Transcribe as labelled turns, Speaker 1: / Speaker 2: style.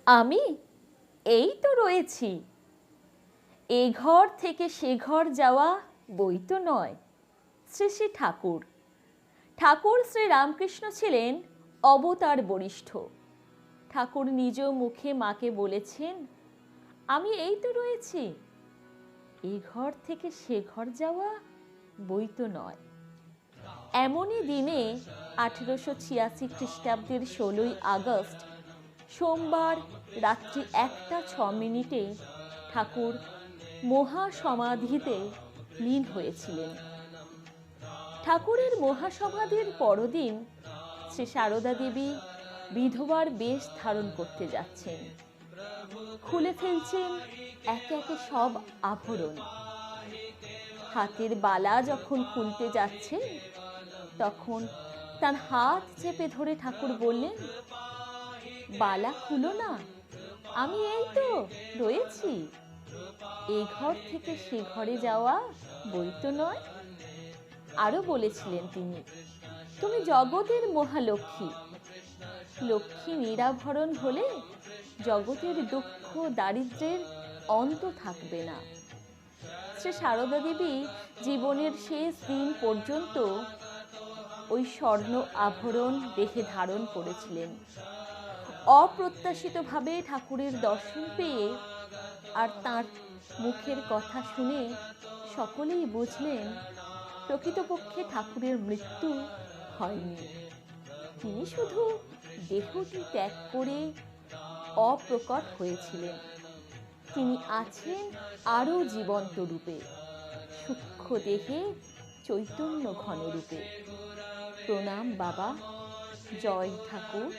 Speaker 1: আমি এই তো রয়েছি। এ ঘর থেকে সে ঘর যাওয়া বই তো নয়। শ্রী শ্রী ঠাকুর ঠাকুর শ্রী রামকৃষ্ণ ছিলেন অবতার বরিষ্ঠ। ঠাকুর নিজ মুখে মাকে বলেছেন, আমি এই তো রয়েছি। এ ঘর থেকে সে ঘর যাওয়া বই তো নয়। এমনই দিনে 1886 খ্রিস্টাব্দের 16ই আগস্ট সোমবার রাত্রি 1:06 ঠাকুর মহাসমাধিতে লীন হয়েছিলেন। ঠাকুরের মহাসমাধির পরদিন শ্রী সারদা দেবী বিধবার বেশ ধারণ করতে যাচ্ছেন। খুলে ফেলছেন একে একে সব আভরণ। হাতের বালা যখন খুলতে যাচ্ছেন, তখন তার হাত চেপে ধরে ঠাকুর বললেন, বালা খুলো না, আমি এই তো রয়েছি। এই ঘর থেকে সে ঘরে যাওয়া বই তো নয়। আরো বলেছিলেন তিনি, তুমি জগতের মহালক্ষ্মী। লক্ষ্মী নিরাভরণ হলে জগতের দুঃখ দারিদ্র্যের অন্ত থাকবে না। শ্রী সারদা দেবী জীবনের শেষ দিন পর্যন্ত ওই স্বর্ণ আভরণ দেহে ধারণ করেছিলেন। অপ্রত্যাশিতভাবে ঠাকুরের দর্শন পেয়ে আর তাঁর মুখের কথা শুনে সকলেই বুঝলেন প্রকৃতপক্ষে ঠাকুরের মৃত্যু হয়নি। তিনি শুধু দেহটি ত্যাগ করে অপ্রকট হয়েছিলেন। তিনি আছেন আরও জীবন্ত রূপে, সূক্ষ্ম দেহে চৈতন্য ঘন রূপে। প্রণাম বাবা, জয় ঠাকুর।